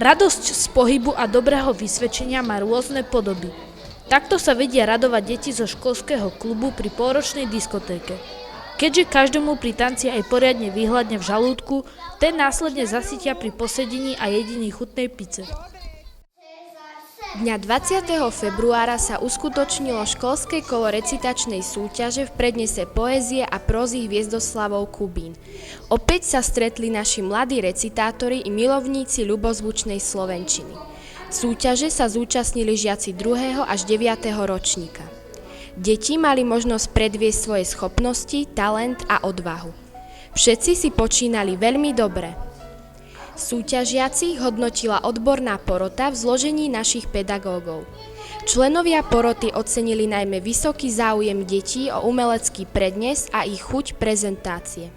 Radosť z pohybu a dobrého vysvedčenia má rôzne podoby. Takto sa vedia radovať deti zo školského klubu pri pôročnej diskotéke. Keďže každému pri tanci aj poriadne vyhladne v žalúdku, ten následne zasytia pri posedení a jedení chutnej pice. Dňa 20. februára sa uskutočnilo školské kolo recitačnej súťaže v prednese poézie a prózy Hviezdoslavov Kubín. Opäť sa stretli naši mladí recitátori i milovníci ľubozvučnej slovenčiny. V súťaže sa zúčastnili žiaci 2. až 9. ročníka. Deti mali možnosť predviesť svoje schopnosti, talent a odvahu. Všetci si počínali veľmi dobre. Súťažiacich hodnotila odborná porota v zložení našich pedagógov. Členovia poroty ocenili najmä vysoký záujem detí o umelecký prednes a ich chuť prezentácie.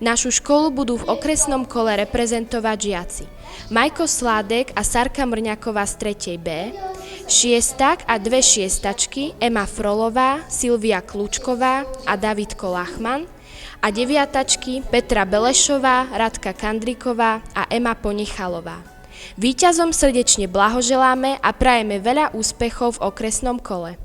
Našu školu budú v okresnom kole reprezentovať žiaci Majko Sládek a Sarka Mrňaková z 3. B, šiestak a dve šiestačky Ema Frolová, Silvia Kľúčková a Davidko Lachman, a deviatačky Petra Belešová, Radka Kandriková a Ema Ponechalová. Víťazom srdečne blahoželáme a prajeme veľa úspechov v okresnom kole.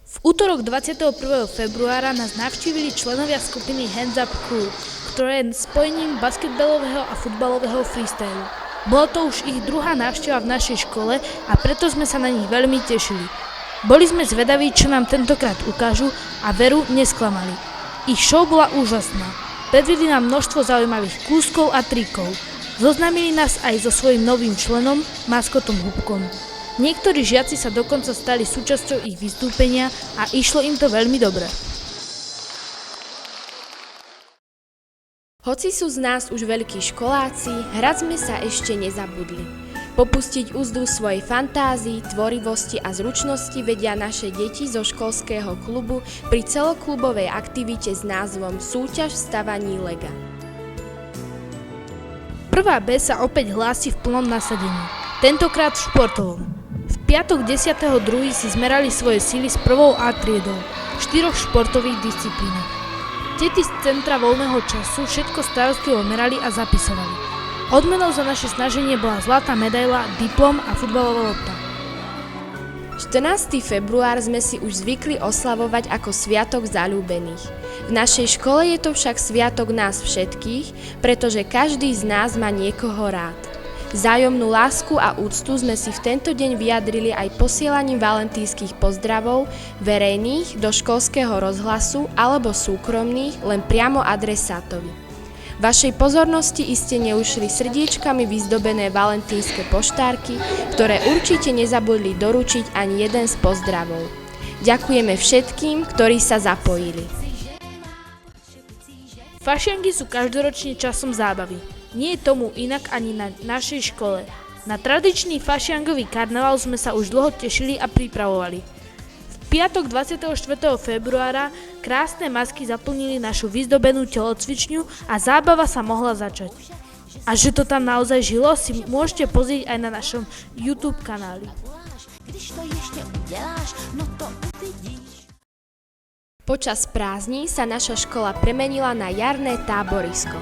V útorok 21. februára nás navštívili členovia skupiny Hands Up Crew, ktoré je spojením basketbalového a futbalového freestylu. Bola to už ich druhá návšteva v našej škole a preto sme sa na nich veľmi tešili. Boli sme zvedaví, čo nám tentokrát ukážu a veru nesklamali. Ich show bola úžasná. Predvedli nám množstvo zaujímavých kúskov a trikov. Zoznámili nás aj so svojím novým členom, maskotom Hubkom. Niektorí žiaci sa dokonca stali súčasťou ich vystúpenia a išlo im to veľmi dobre. Hoci sú z nás už veľkí školáci, hrať sme sa ešte nezabudli. Popustiť úzdu svojej fantázii, tvorivosti a zručnosti vedia naše deti zo školského klubu pri celoklubovej aktivite s názvom Súťaž v stavaní lega. Prvá B sa opäť hlási v plnom nasadení, tentokrát v športovom. V piatok 10.2. si zmerali svoje sily s prvou A triedou v 4 športových disciplínach. Deti z centra voľného času všetko starostlivo merali a zapisovali. Odmenou za naše snaženie bola zlatá medaila, diplom a futbalová lopta. 14. február sme si už zvykli oslavovať ako sviatok zaľúbených. V našej škole je to však sviatok nás všetkých, pretože každý z nás má niekoho rád. Vzájomnú lásku a úctu sme si v tento deň vyjadrili aj posielaním valentínskych pozdravov verejných do školského rozhlasu alebo súkromných len priamo adresátovi. Vašej pozornosti iste neušli srdiečkami vyzdobené valentínske poštárky, ktoré určite nezabudli doručiť ani jeden z pozdravov. Ďakujeme všetkým, ktorí sa zapojili. Fašiangy sú každoročne časom zábavy. Nie je tomu inak ani na našej škole. Na tradičný fašiangový karneval sme sa už dlho tešili a pripravovali. V piatok 24. februára krásne masky zaplnili našu vyzdobenú telocvičňu a zábava sa mohla začať. A že to tam naozaj žilo, si môžete pozrieť aj na našom YouTube kanáli. Počas prázdnin sa naša škola premenila na jarné táborisko.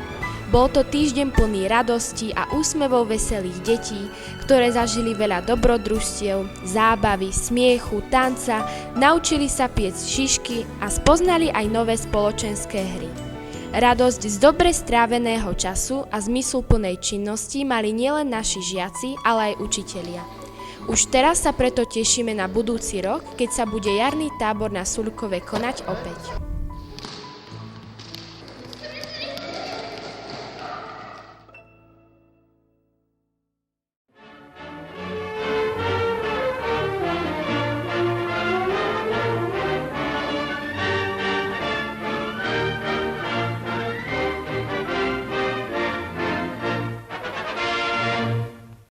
Bol to týždeň plný radosti a úsmevov veselých detí, ktoré zažili veľa dobrodružstiev, zábavy, smiechu, tanca, naučili sa piecť šišky a spoznali aj nové spoločenské hry. Radosť z dobre stráveného času a zmysluplnej činnosti mali nielen naši žiaci, ale aj učitelia. Už teraz sa preto tešíme na budúci rok, keď sa bude jarný tábor na Sulkove konať opäť.